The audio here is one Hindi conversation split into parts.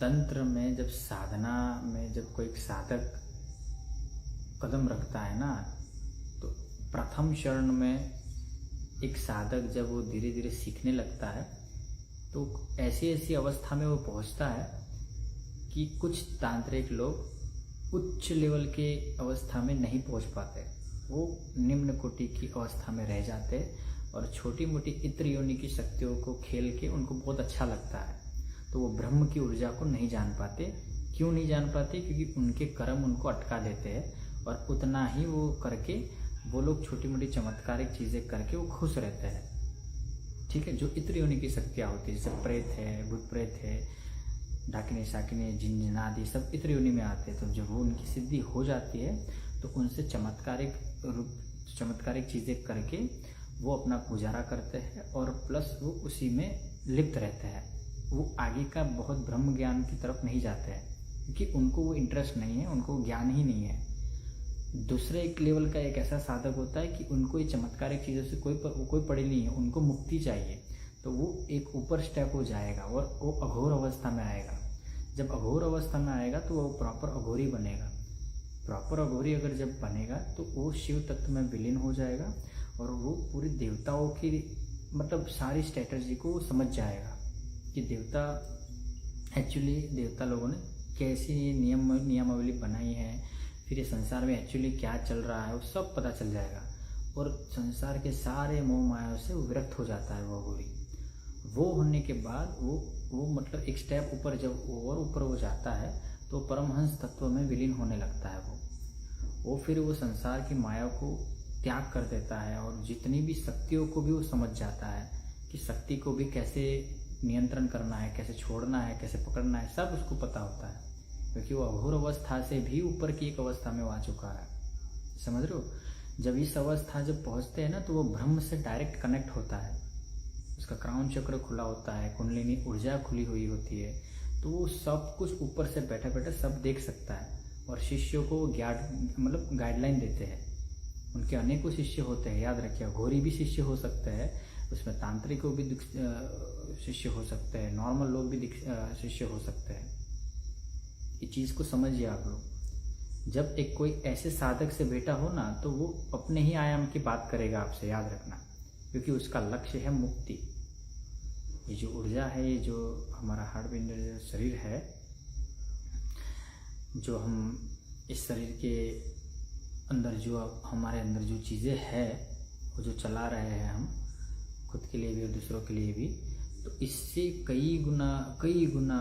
तंत्र में जब साधना में जब कोई एक साधक कदम रखता है ना, तो प्रथम चरण में एक साधक जब वो धीरे धीरे सीखने लगता है तो ऐसी ऐसी अवस्था में वो पहुंचता है कि कुछ तांत्रिक लोग उच्च लेवल के अवस्था में नहीं पहुंच पाते, वो निम्न कोटि की अवस्था में रह जाते और छोटी मोटी इत्र योनि की शक्तियों को खेल के उनको बहुत अच्छा लगता है, तो वो ब्रह्म की ऊर्जा को नहीं जान पाते। क्यों नहीं जान पाते? क्योंकि उनके कर्म उनको अटका देते हैं और उतना ही वो करके वो लोग छोटी मोटी चमत्कारिक चीज़ें करके वो खुश रहते हैं। ठीक है, जो इत्र योनि की शक्तियाँ होती है, जैसे प्रेत है, भूत प्रेत है, डाकिने शाकिने जिन जिनादि सब इत्र योनि में आते हैं। तो जब वो उनकी सिद्धि हो जाती है तो उनसे चमत्कारिक चीज़ें करके वो अपना गुजारा करते हैं और प्लस वो उसी में लिप्त रहते हैं। वो आगे का बहुत ब्रह्म ज्ञान की तरफ नहीं जाते हैं क्योंकि उनको वो इंटरेस्ट नहीं है, उनको ज्ञान ही नहीं है। दूसरे एक लेवल का एक ऐसा साधक होता है कि उनको ये चमत्कारिक चीज़ों से कोई पड़ी नहीं है, उनको मुक्ति चाहिए, तो वो एक ऊपर स्टेप हो जाएगा और वो अघोर अवस्था में आएगा। जब अघोर अवस्था में आएगा तो वो प्रॉपर अघोरी बनेगा। प्रॉपर अघोरी अगर जब बनेगा तो वो शिव तत्व में विलीन हो जाएगा और वो पूरी देवताओं की मतलब सारी स्ट्रेटजी को समझ जाएगा कि देवता लोगों ने कैसी नियमावली बनाई है, फिर ये संसार में एक्चुअली क्या चल रहा है, वो सब पता चल जाएगा और संसार के सारे मोह माया से वो विरक्त हो जाता है। वो अघोरी वो होने के बाद वो मतलब एक स्टेप ऊपर जब और ऊपर वो जाता है तो परमहंस तत्व में विलीन होने लगता है। वो फिर वो संसार की माया को त्याग कर देता है और जितनी भी शक्तियों को भी वो समझ जाता है कि शक्ति को भी कैसे नियंत्रण करना है, कैसे छोड़ना है, कैसे पकड़ना है, सब उसको पता होता है क्योंकि वो अघोर अवस्था से भी ऊपर की एक अवस्था में वो आ चुका है। समझ रहे हो? जब इस अवस्था जब पहुंचते हैं ना तो वो ब्रह्म से डायरेक्ट कनेक्ट होता है, उसका क्राउन चक्र खुला होता है, कुंडलिनी ऊर्जा खुली हुई होती है, तो वो सब कुछ ऊपर से बैठे बैठे सब देख सकता है और शिष्यों को गाइडलाइन देते हैं। उनके अनेकों शिष्य होते हैं, याद रखिए, घोरी भी शिष्य हो सकते हैं, उसमें तांत्रिकों भी शिष्य हो सकते हैं, नॉर्मल लोग भी शिष्य हो सकते हैं। ये चीज़ को समझिए आप लोग। जब एक कोई ऐसे साधक से बैठा हो ना तो वो अपने ही आयाम की बात करेगा आपसे, याद रखना, क्योंकि उसका लक्ष्य है मुक्ति। ये जो ऊर्जा है, ये जो हमारा हार्ट पिंड शरीर है, जो हम इस शरीर के अंदर जो हमारे अंदर जो चीज़ें है वो जो चला रहे हैं हम खुद के लिए भी और दूसरों के लिए भी, तो इससे कई गुना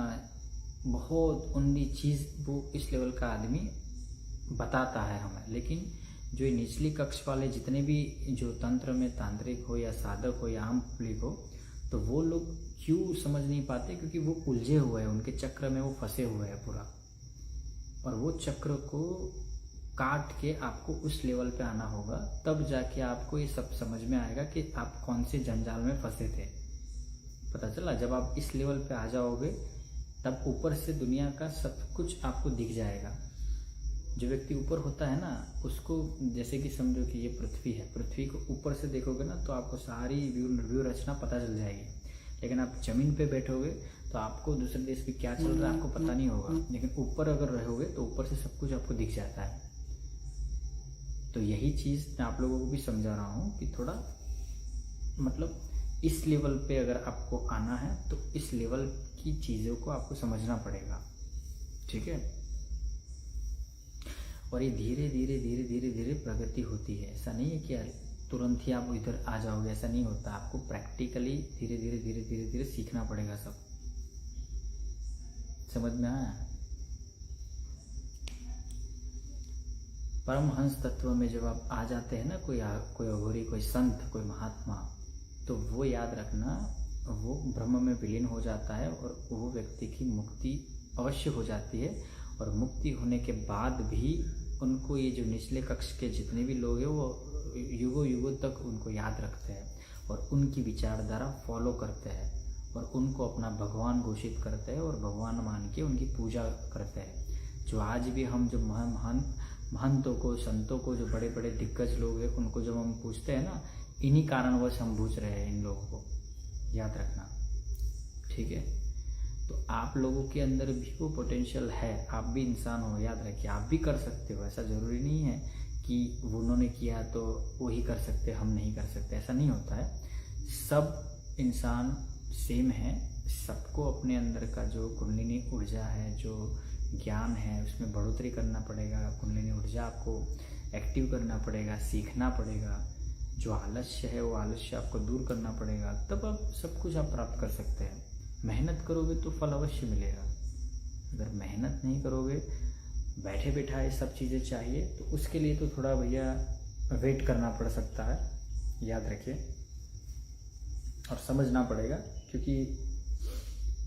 बहुत उन्नी चीज़ वो इस लेवल का आदमी बताता है हमें। लेकिन जो निचली कक्ष वाले जितने भी जो तंत्र में तांत्रिक हो या साधक हो या आम पब्लिक हो, तो वो लोग क्यों समझ नहीं पाते? क्योंकि वो उलझे हुए हैं, उनके चक्र में वो फंसे हुए हैं पूरा, और वो चक्र को काट के आपको उस लेवल पे आना होगा, तब जाके आपको ये सब समझ में आएगा कि आप कौन से जंजाल में फंसे थे। पता चला? जब आप इस लेवल पे आ जाओगे तब ऊपर से दुनिया का सब कुछ आपको दिख जाएगा। जो व्यक्ति ऊपर होता है ना, उसको जैसे कि समझो कि ये पृथ्वी है, पृथ्वी को ऊपर से देखोगे ना तो आपको सारी व्यू रचना पता चल जाएगी। लेकिन आप जमीन पे बैठोगे तो आपको दूसरे देश में क्या चल रहा है आपको पता नहीं होगा, लेकिन ऊपर अगर रहोगे तो ऊपर से सब कुछ आपको दिख जाता है। तो यही चीज़ मैं आप लोगों को भी समझा रहा हूँ कि थोड़ा मतलब इस लेवल पे अगर आपको आना है तो इस लेवल की चीज़ों को आपको समझना पड़ेगा। ठीक है? और ये धीरे धीरे प्रगति होती है। ऐसा नहीं है कि तुरंत ही आप इधर आ जाओगे, ऐसा नहीं होता। आपको प्रैक्टिकली धीरे धीरे सीखना पड़ेगा सब। समझ में आया? परमहंस तत्व में जब आप आ जाते हैं ना, कोई अघोरी, कोई संत, कोई महात्मा, तो वो याद रखना, वो ब्रह्म में विलीन हो जाता है और वो व्यक्ति की मुक्ति अवश्य हो जाती है। और मुक्ति होने के बाद भी उनको ये जो निचले कक्ष के जितने भी लोग हैं वो युगों तक उनको याद रखते हैं और उनकी विचारधारा फॉलो करते हैं और उनको अपना भगवान घोषित करते हैं और भगवान मान के उनकी पूजा करते हैं। जो आज भी हम जो महंतों को, संतों को, जो बड़े बड़े दिग्गज लोग हैं, उनको जब हम पूछते हैं ना, इन्हीं कारणवश हम पूछ रहे हैं इन लोगों को, याद रखना। ठीक है? तो आप लोगों के अंदर भी वो पोटेंशियल है, आप भी इंसान हो, याद रखिए आप भी कर सकते हो। ऐसा ज़रूरी नहीं है कि उन्होंने किया तो वो ही कर सकते, हम नहीं कर सकते, ऐसा नहीं होता है। सब इंसान सेम है, सबको अपने अंदर का जो कुंडलिनी ऊर्जा है, जो ज्ञान है, उसमें बढ़ोतरी करना पड़ेगा। कुंडलिनी ऊर्जा आपको एक्टिव करना पड़ेगा, सीखना पड़ेगा। जो आलस्य है वो आलस्य आपको दूर करना पड़ेगा, तब आप सब कुछ आप प्राप्त कर सकते हैं। मेहनत करोगे तो फल अवश्य मिलेगा। अगर मेहनत नहीं करोगे, बैठे बैठाए सब चीज़ें चाहिए, तो उसके लिए तो थोड़ा भैया वेट करना पड़ सकता है, याद रखिए। और समझना पड़ेगा, क्योंकि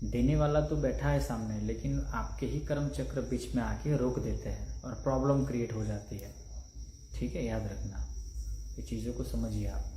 देने वाला तो बैठा है सामने, लेकिन आपके ही कर्म चक्र बीच में आके रोक देते हैं और प्रॉब्लम क्रिएट हो जाती है। ठीक है, याद रखना, ये चीज़ों को समझिए आप।